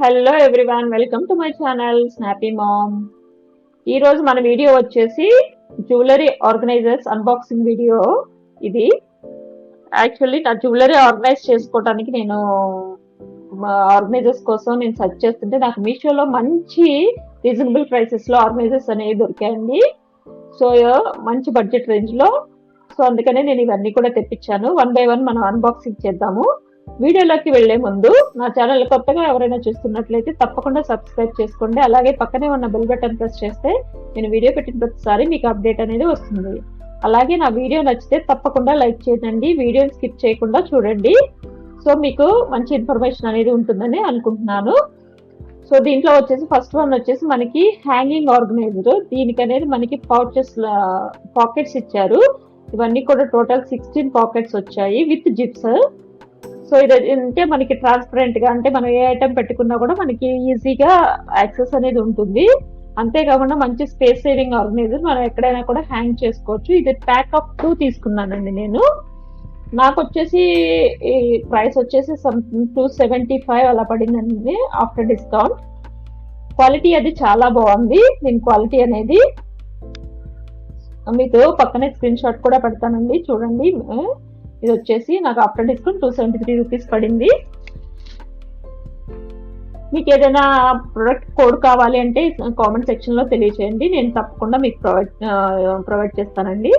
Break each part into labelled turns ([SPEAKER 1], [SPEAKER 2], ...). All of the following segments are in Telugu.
[SPEAKER 1] Hello everyone, welcome to my channel Snappy Mom. ఈ రోజు మన వీడియో వచ్చేసి జ్యువెలరీ ఆర్గనైజర్స్ అన్బాక్సింగ్ వీడియో. ఇది యాక్చువల్లీ నా జ్యువెలరీ ఆర్గనైజ్ చేసుకోవడానికి నేను ఆర్గనైజర్స్ కోసం నేను సెర్చ్ చేస్తుంటే నాకు మీషోలో మంచి రీజనబుల్ ప్రైసెస్ లో ఆర్గనైజర్స్ అనేవి దొరికాయండి. సో మంచి బడ్జెట్ రేంజ్ లో. సో అందుకనే నేను ఇవన్నీ కూడా తెప్పించాను. వన్ బై వన్ మనం అన్బాక్సింగ్ చేద్దాము. వీడియోలోకి వెళ్లే ముందు నా ఛానల్ కొత్తగా ఎవరైనా చూస్తున్నట్లయితే తప్పకుండా సబ్స్క్రైబ్ చేసుకోండి. అలాగే పక్కనే ఉన్న బెల్ బటన్ ప్రెస్ చేస్తే నేను వీడియో పెట్టిన ప్రతిసారి మీకు అప్డేట్ అనేది వస్తుంది. అలాగే నా వీడియో నచ్చితే తప్పకుండా లైక్ చేయండి, వీడియోని స్కిప్ చేయకుండా చూడండి. సో మీకు మంచి ఇన్ఫర్మేషన్ అనేది ఉంటుందని అనుకుంటున్నాను. సో దీంట్లో వచ్చేసి ఫస్ట్ వన్ వచ్చేసి మనకి హ్యాంగింగ్ ఆర్గనైజర్. దీనికి అనేది మనకి పాకెట్స్ ఇచ్చారు. ఇవన్నీ కూడా టోటల్ 16 పాకెట్స్ వచ్చాయి విత్ జిప్స్. సో ఇది అంటే మనకి ట్రాన్స్పరెంట్ గా, అంటే మనం ఏ ఐటమ్ పెట్టుకున్నా కూడా మనకి ఈజీగా యాక్సెస్ అనేది ఉంటుంది. అంతేకాకుండా మంచి స్పేస్ సేవింగ్ ఆర్గనైజర్, మనం ఎక్కడైనా కూడా హ్యాంగ్ చేసుకోవచ్చు. ఇది ప్యాక్ ఆఫ్ 2 తీసుకున్నానండి నేను. నాకు వచ్చేసి ఈ ప్రైస్ వచ్చేసి 275 అలా పడిందండి ఆఫ్టర్ డిస్కౌంట్. క్వాలిటీ అది చాలా బాగుంది. దీని క్వాలిటీ అనేది మీకు పక్కనే స్క్రీన్ షాట్ కూడా పెడతానండి, చూడండి. ఇది వచ్చేసి నాకు ఆఫ్టర్ డిస్కౌంట్ 273 రూపీస్ పడింది. మీకు ఏదైనా ప్రొడక్ట్ కోడ్ కావాలి అంటే కామెంట్ సెక్షన్ లో తెలియచేయండి, నేను తప్పకుండా మీకు ప్రొవైడ్ చేస్తానండి.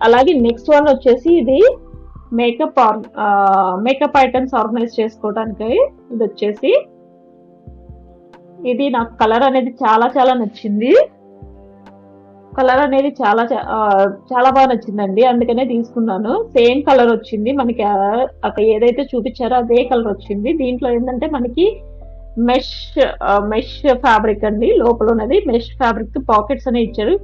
[SPEAKER 1] అలాగే నెక్స్ట్ వన్ వచ్చేసి ఇది మేకప్ ఐటమ్స్ ఆర్గనైజ్ చేసుకోవడానికి. ఇది వచ్చేసి ఇది నాకు కలర్ అనేది చాలా చాలా నచ్చింది. కలర్ అనేది చాలా చాలా బాగా నచ్చిందండి, అందుకనే తీసుకున్నాను. సేమ్ కలర్ వచ్చింది మనకి, అక్కడ ఏదైతే చూపించారో అదే కలర్ వచ్చింది. దీంట్లో ఏంటంటే మనకి మెష్ ఫ్యాబ్రిక్ అండి, లోపల ఉన్నది మెష్ ఫ్యాబ్రిక్. పాకెట్స్ అనేవి ఇచ్చారు,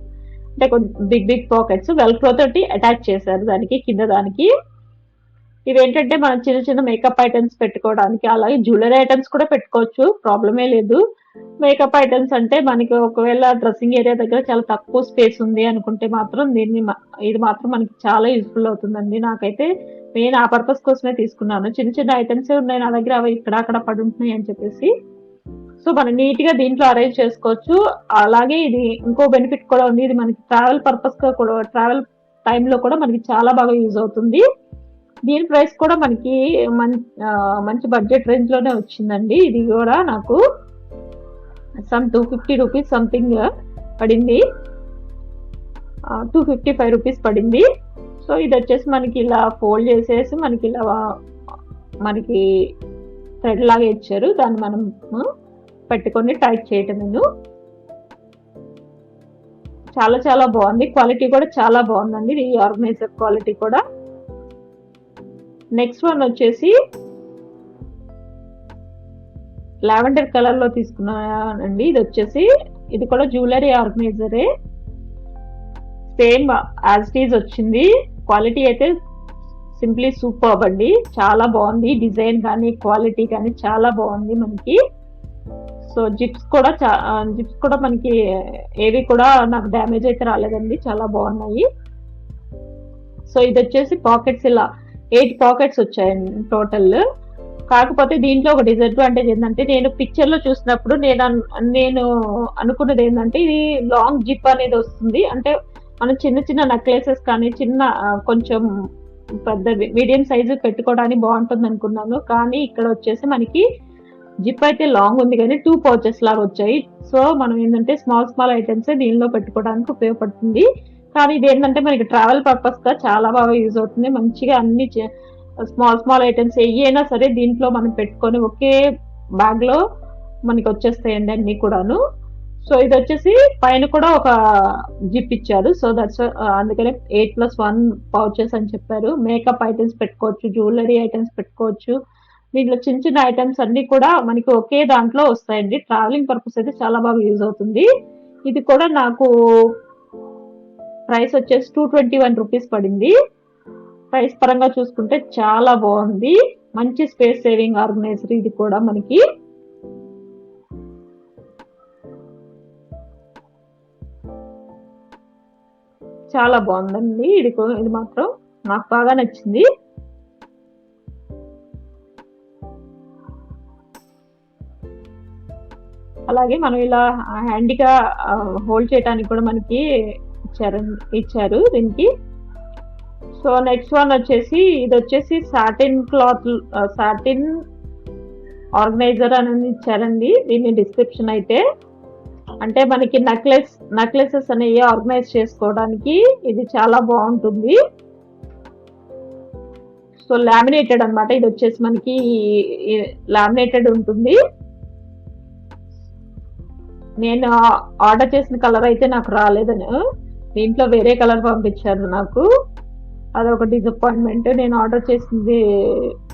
[SPEAKER 1] అంటే కొంచెం బిగ్ పాకెట్స్ వెల్క్రో తోటి అటాచ్ చేశారు దానికి, కింద దానికి. ఇవేంటంటే మనం చిన్న చిన్న మేకప్ ఐటమ్స్ పెట్టుకోవడానికి, అలాగే జ్యువెలరీ ఐటమ్స్ కూడా పెట్టుకోవచ్చు, ప్రాబ్లమే లేదు. మేకప్ ఐటమ్స్ అంటే మనకి ఒకవేళ డ్రెస్సింగ్ ఏరియా దగ్గర చాలా తక్కువ స్పేస్ ఉంది అనుకుంటే మాత్రం ఇది మాత్రం మనకి చాలా యూస్ఫుల్ అవుతుందండి. నాకైతే నేను ఆ పర్పస్ కోసమే తీసుకున్నాను. చిన్న చిన్న ఐటమ్సే ఉన్నాయి నా దగ్గర, అవి ఇక్కడ అక్కడ పడి ఉంటున్నాయి అని చెప్పేసి. సో మనం నీట్ గా దీంట్లో అరేంజ్ చేసుకోవచ్చు. అలాగే ఇది ఇంకో బెనిఫిట్ కూడా ఉంది, ఇది మనకి ట్రావెల్ పర్పస్ గా కూడా, ట్రావెల్ టైంలో కూడా మనకి చాలా బాగా యూజ్ అవుతుంది. దీని ప్రైస్ కూడా మనకి మంచి బడ్జెట్ రేంజ్ లోనే వచ్చిందండి. ఇది కూడా నాకు 250 రూపీస్ సంథింగ్ పడింది, 255 రూపీస్ పడింది. సో ఇది వచ్చేసి మనకి ఇలా ఫోల్డ్ చేసేసి మనకి ఇలా మనకి థ్రెడ్ లాగా ఇచ్చారు, దాన్ని మనం పెట్టుకొని టైట్ చేయటం. చాలా చాలా బాగుంది, క్వాలిటీ కూడా చాలా బాగుందండి ఈ ఆర్గనైజర్ క్వాలిటీ కూడా. నెక్స్ట్ వన్ వచ్చేసి లావెండర్ కలర్ లో తీసుకున్నానండి. ఇది వచ్చేసి ఇది కూడా జ్యువెలరీ ఆర్గనైజరే, సేమ్ యాజ్ ఇట్ ఈజ్ వచ్చింది. క్వాలిటీ అయితే సింప్లీ సూపర్బ్ అండి, చాలా బాగుంది. డిజైన్ కానీ క్వాలిటీ కానీ చాలా బాగుంది మనకి. సో జిప్స్ కూడా మనకి ఏవి కూడా నాకు డ్యామేజ్ అయితే రాలేదండి, చాలా బాగున్నాయి. సో ఇది వచ్చేసి పాకెట్స్ ఇలా 8 పాకెట్స్ వచ్చాయండి టోటల్. కాకపోతే దీంట్లో ఒక డిసడ్వాంటేజ్ ఏంటంటే, నేను పిక్చర్ లో చూసినప్పుడు నేను అనుకున్నది ఏంటంటే, ఇది లాంగ్ జిప్ అనేది వస్తుంది. అంటే మనం చిన్న చిన్న నెక్లెసెస్ కానీ చిన్న కొంచెం పెద్ద మీడియం సైజు పెట్టుకోవడానికి బాగుంటుంది అనుకున్నాను. కానీ ఇక్కడ వచ్చేసి మనకి జిప్ అయితే లాంగ్ ఉంది కానీ 2 పౌచెస్ లాగా వచ్చాయి. సో మనం ఏంటంటే స్మాల్ ఐటమ్స్ దీనిలో పెట్టుకోవడానికి ఉపయోగపడుతుంది. కానీ ఇది ఏంటంటే మనకి ట్రావెల్ పర్పస్ గా చాలా బాగా యూజ్ అవుతుంది. మంచిగా అన్ని స్మాల్ ఐటమ్స్ ఏయైనా సరే దీంట్లో మనం పెట్టుకొని ఒకే బ్యాగ్ లో మనకి వచ్చేస్తాయండి అన్ని కూడాను. సో ఇది వచ్చేసి పైన కూడా ఒక జిప్ ఇచ్చారు. సో దట్స్ అందుకనే 8+1 పౌచెస్ అని చెప్పారు. మేకప్ ఐటమ్స్ పెట్టుకోవచ్చు, జ్యువెలరీ ఐటమ్స్ పెట్టుకోవచ్చు. దీంట్లో చిన్న చిన్న ఐటమ్స్ అన్ని కూడా మనకి ఒకే దాంట్లో వస్తాయండి. ట్రావెలింగ్ పర్పస్ అయితే చాలా బాగా యూజ్ అవుతుంది. ఇది కూడా నాకు ప్రైస్ వచ్చేసి 221 రూపీస్ పడింది. ప్రైస్ పరంగా చూసుకుంటే చాలా బాగుంది, మంచి స్పేస్ సేవింగ్ ఆర్గనైజర్. ఇది కూడా మనకి చాలా బాగుందండి. ఇది మాత్రం నాకు బాగా నచ్చింది. అలాగే మనం ఇలా హ్యాండీగా హోల్డ్ చేయడానికి కూడా మనకి ఇచ్చారు దీనికి. సో నెక్స్ట్ వన్ వచ్చేసి ఇది వచ్చేసి సాటిన్ క్లాత్, సాటిన్ ఆర్గనైజర్ అని ఇచ్చారండి దీని డిస్క్రిప్షన్ అయితే. అంటే మనకి నెక్లెసెస్ అనేవి ఆర్గనైజ్ చేసుకోవడానికి ఇది చాలా బాగుంటుంది. సో లామినేటెడ్ అన్నమాట, ఇది వచ్చేసి మనకి లామినేటెడ్ ఉంటుంది. నేను ఆర్డర్ చేసిన కలర్ అయితే నాకు రాలేదని, దీంట్లో వేరే కలర్ పంపించారు నాకు, అదొక డిసప్పాయింట్మెంట్. నేను ఆర్డర్ చేసింది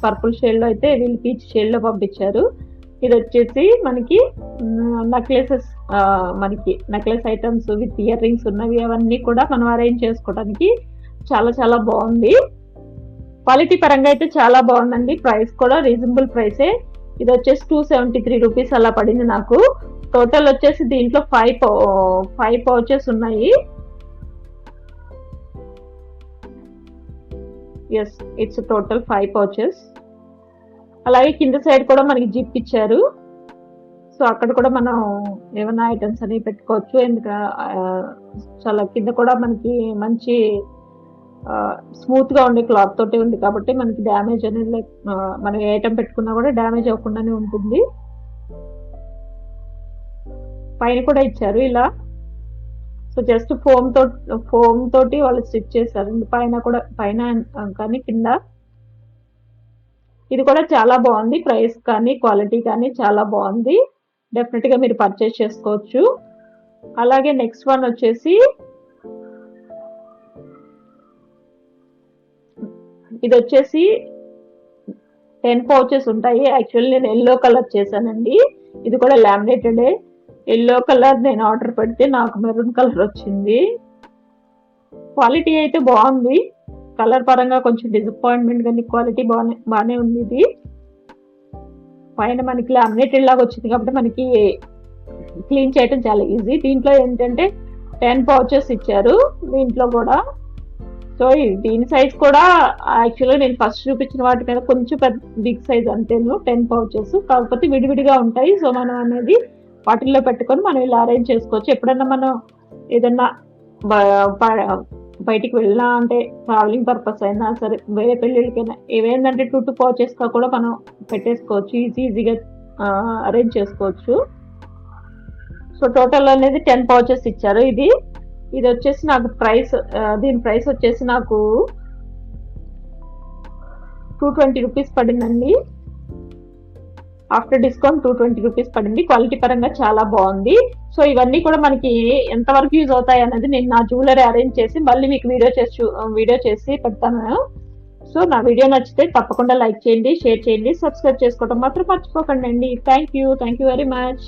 [SPEAKER 1] పర్పుల్ షేడ్లో అయితే వీళ్ళు పీచ్ షేడ్లో పంపించారు. ఇది వచ్చేసి మనకి నెక్లెసెస్, మనకి necklace items with ear rings ఉన్నవి అవన్నీ కూడా మనం అరేంజ్ చేసుకోవడానికి చాలా చాలా బాగుంది. క్వాలిటీ పరంగా అయితే చాలా బాగుందండి. ప్రైస్ కూడా రీజనబుల్ ప్రైసే. ఇది వచ్చేసి 273 రూపీస్ అలా పడింది నాకు. టోటల్ వచ్చేసి దీంట్లో 5 పౌచెస్ ఉన్నాయి. Yes, it's total 5 pouches. అలాగే కింద సైడ్ కూడా మనకి జిప్ ఇచ్చారు. సో అక్కడ కూడా మనం ఏమైనా ఐటమ్స్ అనేవి పెట్టుకోవచ్చు. ఎందుకంటే చాలా కింద కూడా మనకి మంచి స్మూత్ గా ఉండే క్లాత్ తోటి ఉంది కాబట్టి మనకి డ్యామేజ్ అనేది మనం ఏ ఐటమ్ పెట్టుకున్నా కూడా డ్యామేజ్ అవ్వకుండానే ఉంటుంది. పైన కూడా ఇచ్చారు ఇలా. సో జస్ట్ ఫోమ్ తోటి వాళ్ళు స్టిచ్ చేశారు పైన కూడా, పైన కానీ కింద. ఇది కూడా చాలా బాగుంది. ప్రైస్ కానీ క్వాలిటీ కానీ చాలా బాగుంది. డెఫినెట్ గా మీరు పర్చేస్ చేసుకోవచ్చు. అలాగే నెక్స్ట్ వన్ వచ్చేసి ఇది వచ్చేసి 10 పౌచెస్ ఉంటాయి. యాక్చువల్లీ నేను ఎల్లో కలర్ చేశానండి. ఇది కూడా లామినేటెడే. ఎల్లో కలర్ నేను ఆర్డర్ పెడితే నాకు మెరూన్ కలర్ వచ్చింది. క్వాలిటీ అయితే బాగుంది. కలర్ పరంగా కొంచెం డిసప్పాయింట్మెంట్, కానీ క్వాలిటీ బాగానే ఉంది. ఇది పైన మనకి లామినేటెడ్ లాగా వచ్చింది కాబట్టి మనకి క్లీన్ చేయడం చాలా ఈజీ. దీంట్లో ఏంటంటే 10 పౌచెస్ ఇచ్చారు దీంట్లో కూడా. సో దీని సైజ్ కూడా యాక్చువల్గా నేను ఫస్ట్ చూపించిన వాటి మీద కొంచెం బిగ్ సైజ్ అంతేను, 10 పౌచెస్. కాకపోతే విడివిడిగా ఉంటాయి. సో మనం అనేది వాటిల్లో పెట్టుకొని మనం ఇలా అరేంజ్ చేసుకోవచ్చు. ఎప్పుడన్నా మనం ఏదన్నా బయటికి వెళ్ళినా, అంటే ట్రావెలింగ్ పర్పస్ అయినా సరే, వేరే పెళ్ళిళ్ళకైనా ఏవేందంటే 2 పౌచెస్ గా కూడా మనం పెట్టేసుకోవచ్చు. ఈజీగా అరేంజ్ చేసుకోవచ్చు. సో టోటల్ అనేది 10 పౌచెస్ ఇచ్చారు. ఇది వచ్చేసి నాకు దీని ప్రైస్ వచ్చేసి నాకు 220 రూపీస్ పడిందండి. ఆఫ్టర్ డిస్కౌంట్ 220 రూపీస్ పడింది. క్వాలిటీ పరంగా చాలా బాగుంది. సో ఇవన్నీ కూడా మనకి ఎంతవరకు యూజ్ అవుతాయి అనేది నేను నా జ్యువెలరీ అరేంజ్ చేసి మళ్ళీ మీకు వీడియో చేసి పెడతాను. సో నా వీడియో నచ్చితే తప్పకుండా లైక్ చేయండి, షేర్ చేయండి, సబ్స్క్రైబ్ చేసుకోవడం మాత్రం మర్చిపోకండి అండి. Thank you very much.